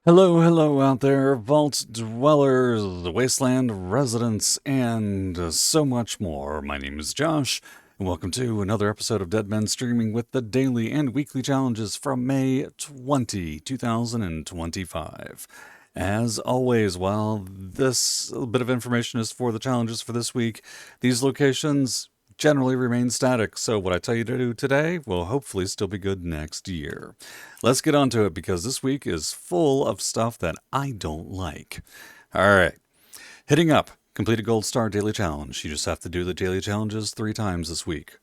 Hello, hello out there, vault dwellers, wasteland residents, and so much more. My name is Josh, and welcome to another episode of Dead Men Streaming with the daily and weekly challenges from May 2025. As always, while this bit of information is for the challenges for this week, these locations generally remain static, so what I tell you to do today will hopefully still be good next year. Let's get on to it because this week is full of stuff that I don't like. All right, hitting up. Complete a Gold Star Daily Challenge. You just have to do the daily challenges 3 times this week.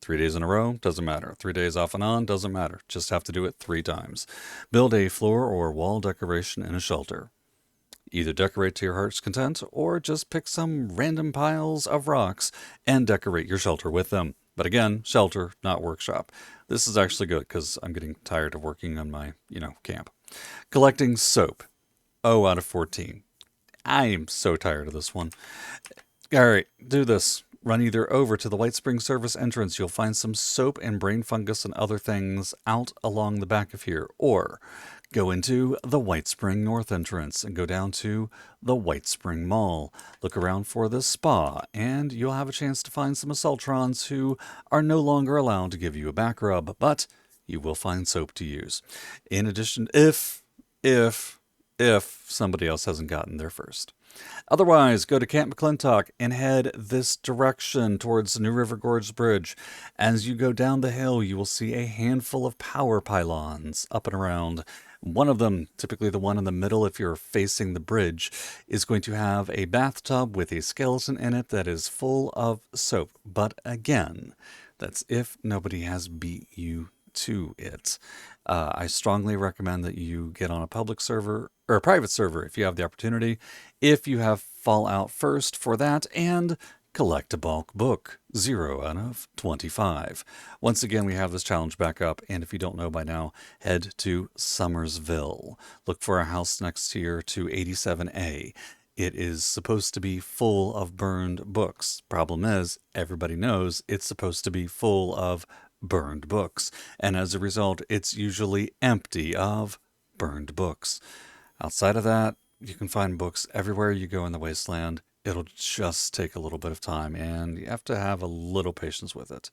3 days in a row, doesn't matter. 3 days off and on, doesn't matter. Just have to do it 3 times. Build a floor or wall decoration in a shelter. Either decorate to your heart's content or just pick some random piles of rocks and decorate your shelter with them. But again, shelter, not workshop. This is actually good because I'm getting tired of working on my, camp. Collecting soap. 0 out of 14. I am so tired of this one. All right, do this. Run either over to the White Spring Service entrance. You'll find some soap and brain fungus and other things out along the back of here. Or go into the White Spring North entrance and go down to the White Spring Mall. Look around for the spa, and you'll have a chance to find some Assaultrons who are no longer allowed to give you a back rub, but you will find soap to use. In addition, if somebody else hasn't gotten there first. Otherwise, go to Camp McClintock and head this direction towards the New River Gorge Bridge. As you go down the hill, you will see a handful of power pylons up and around. One of them, typically the one in the middle if you're facing the bridge, is going to have a bathtub with a skeleton in it that is full of soap. But again, that's if nobody has beat you to it. I strongly recommend that you get on a public server or a private server if you have the opportunity. If you have Fallout first for that, and collect a bulk book. 0 out of 25. Once again, we have this challenge back up, and if you don't know by now, head to Summersville. Look for a house next here to 87A. It is supposed to be full of burned books. Problem is, everybody knows it's supposed to be full of burned books, and as a result, it's usually empty of burned books. Outside of that, you can find books everywhere you go in the wasteland. It'll just take a little bit of time, and you have to have a little patience with it.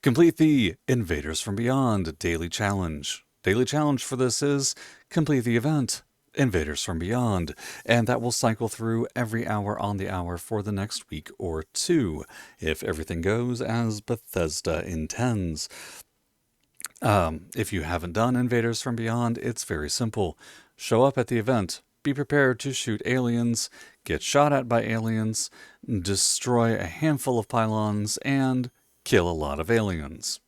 Complete the Invaders from Beyond Daily Challenge. Daily challenge for this is complete the event Invaders from Beyond, and that will cycle through every hour on the hour for the next week or two, if everything goes as Bethesda intends. If you haven't done Invaders from Beyond, it's very simple. Show up at the event, be prepared to shoot aliens, get shot at by aliens, destroy a handful of pylons, and kill a lot of aliens.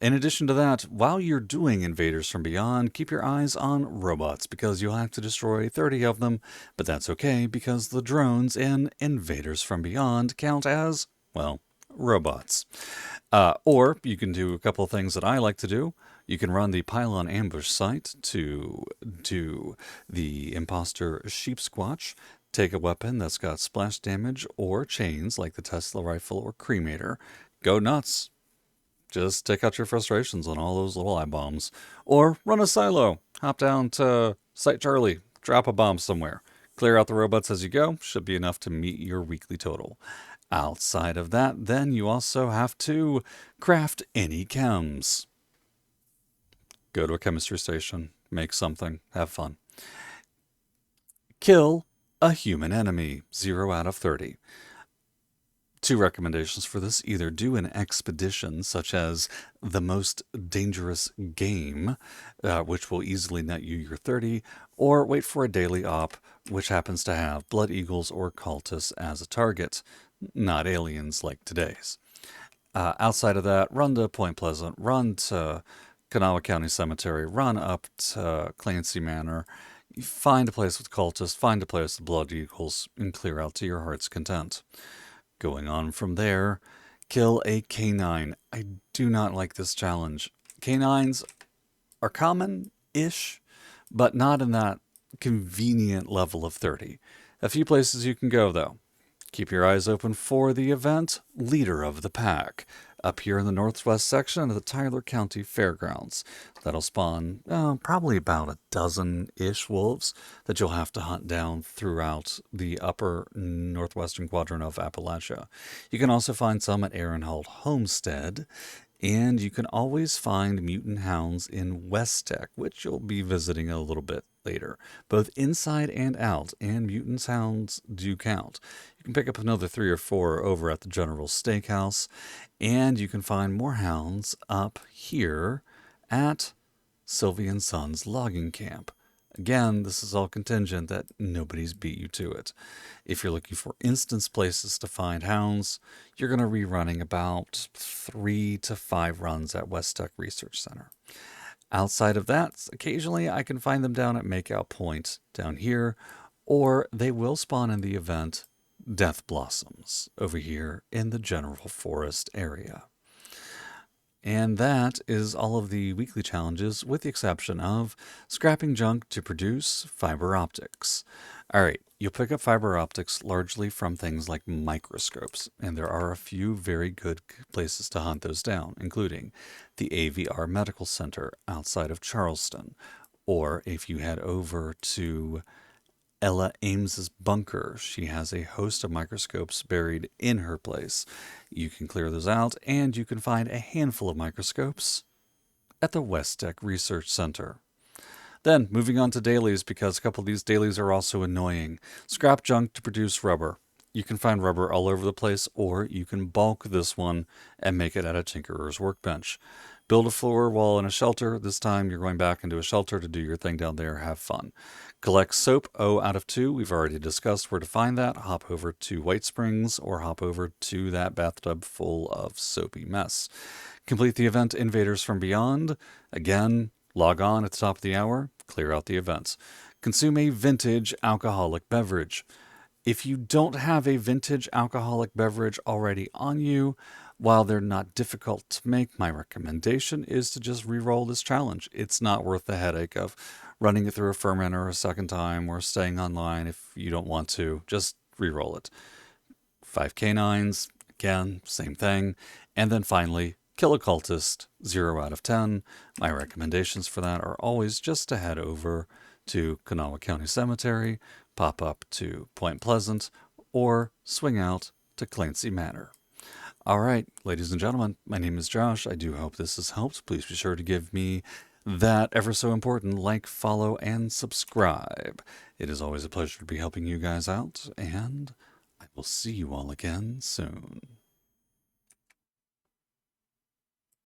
In addition to that, while you're doing Invaders from Beyond, keep your eyes on robots because you'll have to destroy 30 of them, but that's okay because the drones in Invaders from Beyond count as, well, robots. Or you can do a couple of things that I like to do. You can run the pylon ambush site to do the imposter sheep squatch. Take a weapon that's got splash damage or chains like the Tesla rifle or cremator. Go nuts. Just take out your frustrations on all those little eye bombs. Or run a silo. Hop down to Site Charlie. Drop a bomb somewhere. Clear out the robots as you go. Should be enough to meet your weekly total. Outside of that, then you also have to craft any chems. Go to a chemistry station. Make something. Have fun. Kill a human enemy. 0 out of 30. 2 recommendations for this. Either do an expedition, such as the most dangerous game, which will easily net you your 30, or wait for a daily op, which happens to have blood eagles or cultists as a target, not aliens like today's. Outside of that, run to Point Pleasant, run to Kanawha County Cemetery, run up to Clancy Manor, find a place with cultists, find a place with blood eagles, and clear out to your heart's content. Going on from there, kill a canine. I do not like this challenge. Canines are common-ish, but not in that convenient level of 30. A few places you can go, though. Keep your eyes open for the event Leader of the Pack. up here in the northwest section of the Tyler County Fairgrounds. That'll spawn probably about a dozen-ish wolves that you'll have to hunt down throughout the upper northwestern quadrant of Appalachia. You can also find some at Aaronhold Homestead, and you can always find mutant hounds in West Tech, which you'll be visiting a little bit later, both inside and out, and mutant hounds do count. You can pick up another 3 or 4 over at the General Steakhouse, and you can find more hounds up here at Sylvie and Sons Logging Camp. Again, this is all contingent that nobody's beat you to it. If you're looking for instance places to find hounds, you're going to be running about 3 to 5 runs at West Tech Research Center. Outside of that, occasionally I can find them down at Makeout Point down here, or they will spawn in the event Death Blossoms over here in the General Forest area. And that is all of the weekly challenges, with the exception of scrapping junk to produce fiber optics. All right, you'll pick up fiber optics largely from things like microscopes, and there are a few very good places to hunt those down, including the AVR Medical Center outside of Charleston, or if you head over to Ella Ames's bunker. She has a host of microscopes buried in her place. You can clear those out, and you can find a handful of microscopes at the West Tech Research Center. Then, moving on to dailies, because a couple of these dailies are also annoying. Scrap junk to produce rubber. You can find rubber all over the place, or you can bulk this one and make it at a tinkerer's workbench. Build a floor wall in a shelter. This time you're going back into a shelter to do your thing down there. Have fun. Collect soap, 0 out of 2. We've already discussed where to find that. Hop over to White Springs or hop over to that bathtub full of soapy mess. Complete the event Invaders from Beyond. Again, log on at the top of the hour. Clear out the events. Consume a vintage alcoholic beverage. If you don't have a vintage alcoholic beverage already on you, while they're not difficult to make, my recommendation is to just re-roll this challenge. It's not worth the headache of running it through a fermenter a second time or staying online if you don't want to. Just re-roll it. 5 canines, again, same thing. And then finally, kill a cultist, 0 out of 10. My recommendations for that are always just to head over to Kanawha County Cemetery, pop up to Point Pleasant, or swing out to Clancy Manor. All right, ladies and gentlemen, my name is Josh. I do hope this has helped. Please be sure to give me that ever so important like, follow, and subscribe. It is always a pleasure to be helping you guys out, and I will see you all again soon.